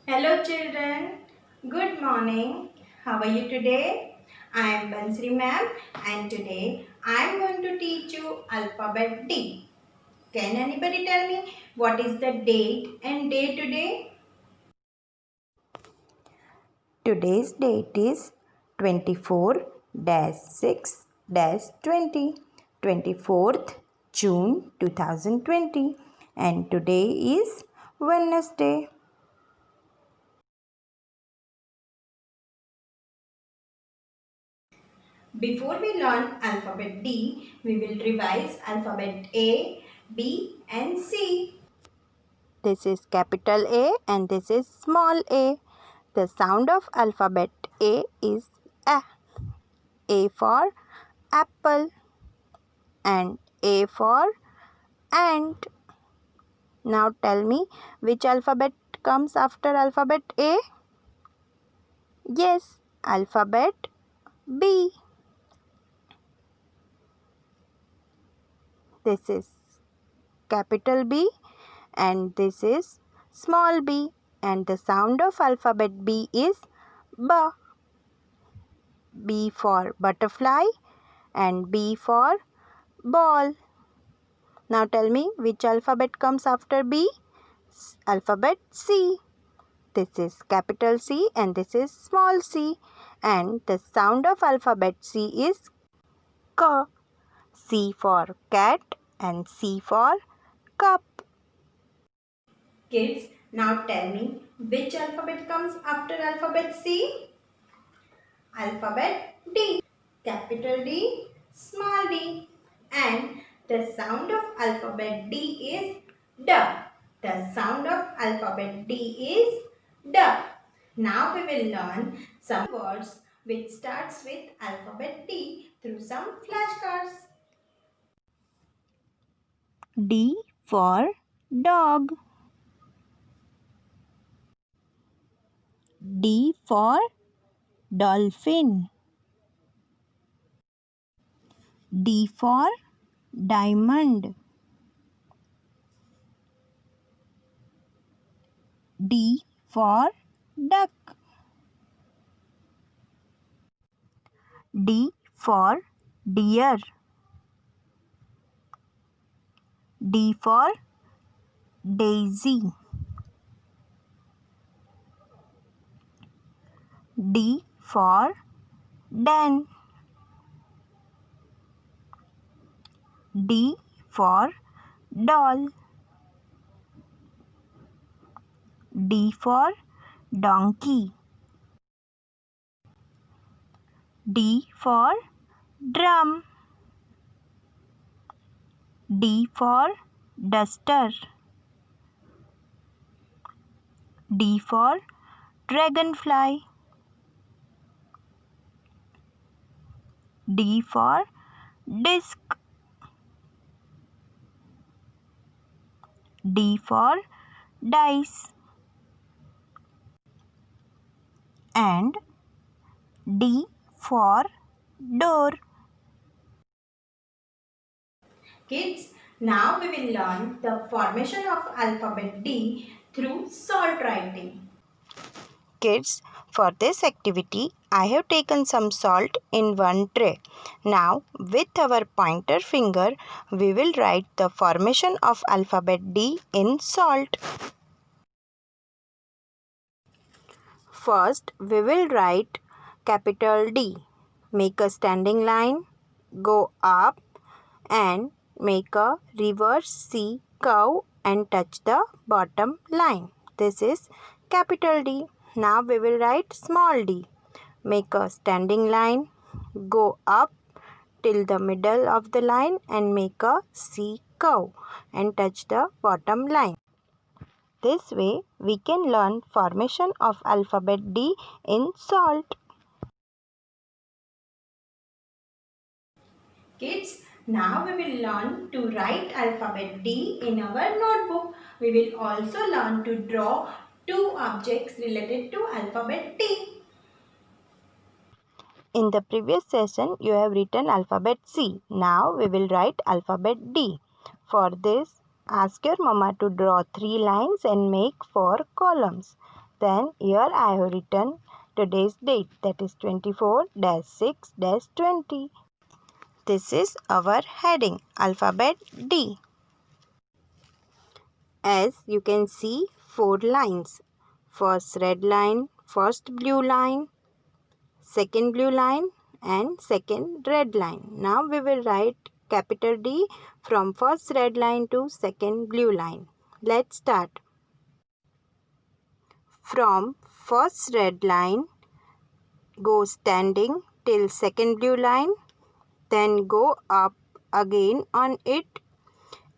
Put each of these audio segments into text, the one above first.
Hello children, good morning. How are you today? I am Bansri ma'am and today I am going to teach you alphabet D. Can anybody tell me what is the date and day today? Today's date is 24-6-20, 24th June 2020, and today is Wednesday. Before we learn alphabet D, we will revise alphabet A, B and C. This is capital A and this is small a. The sound of alphabet A is A. A for apple and A for ant. Now tell me which alphabet comes after alphabet A? Yes, alphabet B. This is capital B and this is small b, and the sound of alphabet B is B. B for butterfly and B for ball. Now tell me which alphabet comes after B? Alphabet C. This is capital C and this is small c, and the sound of alphabet C is K. C for cat and C for cup. Kids, now tell me which alphabet comes after alphabet C? Alphabet D. Capital D, small d. And the sound of alphabet D is D. The sound of alphabet D is D. Now we will learn some words which starts with alphabet D through some flashcards. D for dog. D for dolphin. D for diamond. D for duck. D for deer. D for daisy. D for den. D for doll. D for donkey. D for drum. D for duster. D for dragonfly. D for disc. D for dice. And D for door. Kids, now we will learn the formation of alphabet D through salt writing. Kids, for this activity, I have taken some salt in one tray. Now, with our pointer finger, we will write the formation of alphabet D in salt. First, we will write capital D. Make a standing line, go up and make a reverse C curve and touch the bottom line. This is capital D. Now we will write small d. Make a standing line, go up till the middle of the line and make a C curve and touch the bottom line. This way we can learn formation of alphabet D in salt. Kids, now we will learn to write alphabet D in our notebook. We will also learn to draw two objects related to alphabet D. In the previous session, you have written alphabet C. Now we will write alphabet D. For this, ask your mama to draw 3 lines and make 4 columns. Then here I have written today's date, that is 24-6-20. This is our heading, alphabet D. As you can see, 4 lines. First red line, first blue line, second blue line and second red line. Now we will write capital D from first red line to second blue line. Let's start. From first red line, go standing till second blue line, then go up again on it,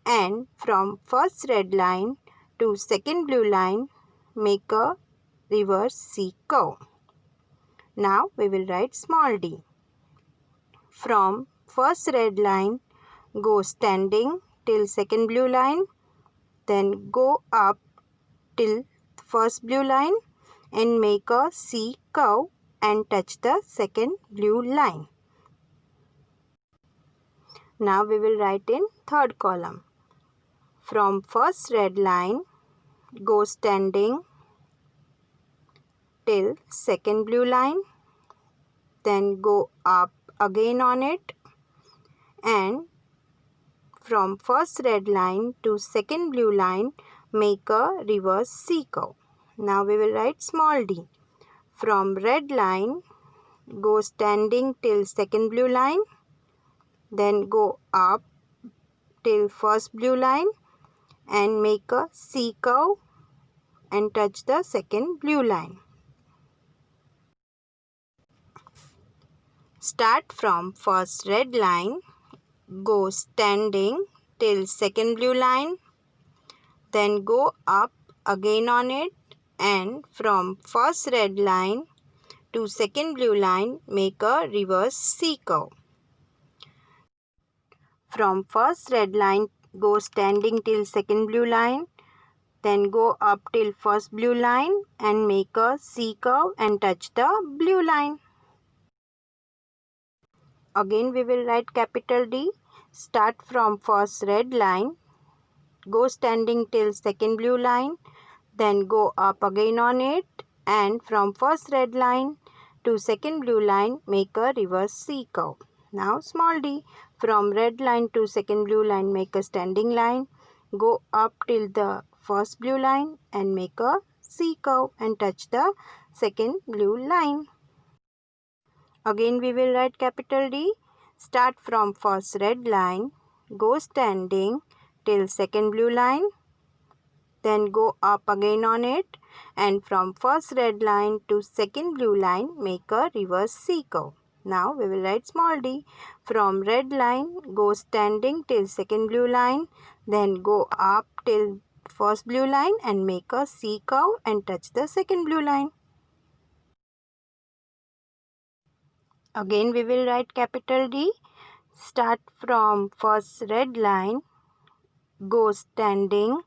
and from first red line to second blue line, make a reverse C curve. Now we will write small d. From first red line, go standing till second blue line, then go up till first blue line and make a C curve and touch the second blue line. Now we will write in third column. From first red line, go standing till second blue line, then go up again on it, and from first red line to second blue line, make a reverse C curve. Now we will write small d. From red line, go standing till second blue line, then go up till first blue line and make a C curve and touch the second blue line. Start from first red line, go standing till second blue line, then go up again on it, and from first red line to second blue line, make a reverse C curve. From first red line, go standing till second blue line, then go up till first blue line and make a C curve and touch the blue line. Again we will write capital D. Start from first red line, go standing till second blue line, then go up again on it, and from first red line to second blue line, make a reverse C curve. Now small d. From red line to second blue line, make a standing line, go up till the first blue line and make a C curve and touch the second blue line. Again we will write capital D. Start from first red line, go standing till second blue line, then go up again on it, and from first red line to second blue line, make a reverse C curve. Now we will write small d. From red line, go standing till second blue line, then go up till first blue line and make a C curve and touch the second blue line. Again we will write capital D. Start from first red line, go standing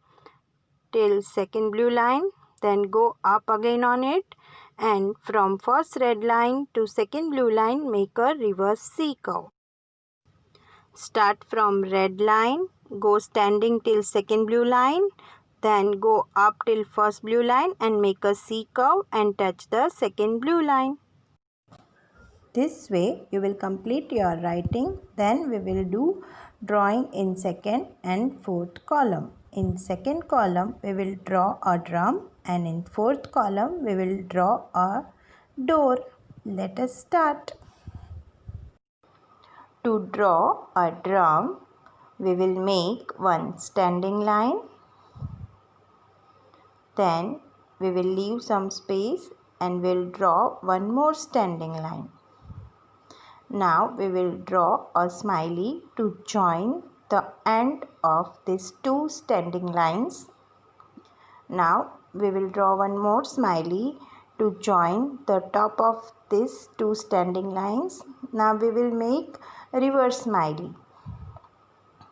till second blue line, then go up again on it, and from first red line to second blue line, make a reverse C curve. Start from red line, go standing till second blue line, then go up till first blue line and make a C curve and touch the second blue line. This way you will complete your writing. Then we will do drawing in second and fourth column. In second column we will draw a drum, and in fourth column we will draw a door. Let us start. To draw a drum, we will make one standing line. Then we will leave some space and we will draw one more standing line. Now we will draw a smiley to join the end of these two standing lines. Now we will draw one more smiley to join the top of these two standing lines. Now we will make a reverse smiley.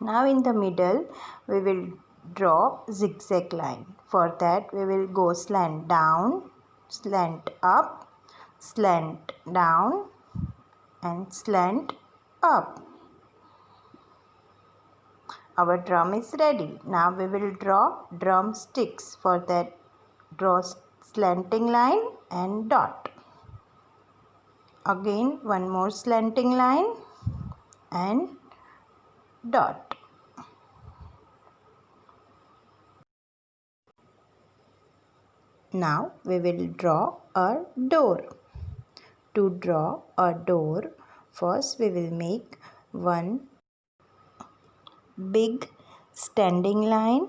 Now in the middle we will draw zigzag line. For that we will go slant down, slant up, slant down and slant up. Our drum is ready. Now we will draw drumsticks. For that, draw slanting line and dot. Again one more slanting line and dot. Now we will draw a door. To draw a door, first we will make one big standing line.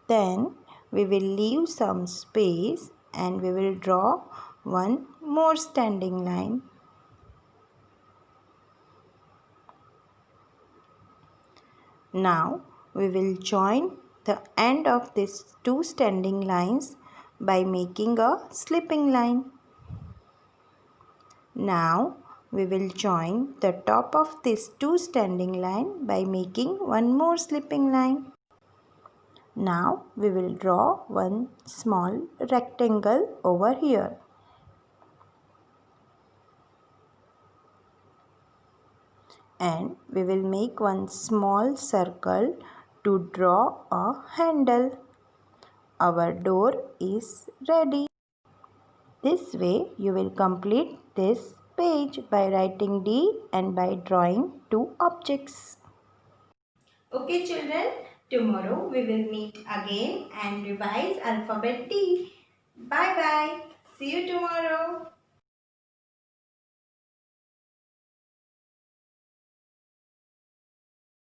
Then we will leave some space and we will draw one more standing line. Now we will join the end of these two standing lines by making a slipping line. Now we will join the top of this two standing line by making one more slipping line. Now we will draw one small rectangle over here. And we will make one small circle to draw a handle. Our door is ready. This way you will complete this page by writing D and by drawing two objects. Okay children, tomorrow we will meet again and revise alphabet D. Bye bye. See you tomorrow.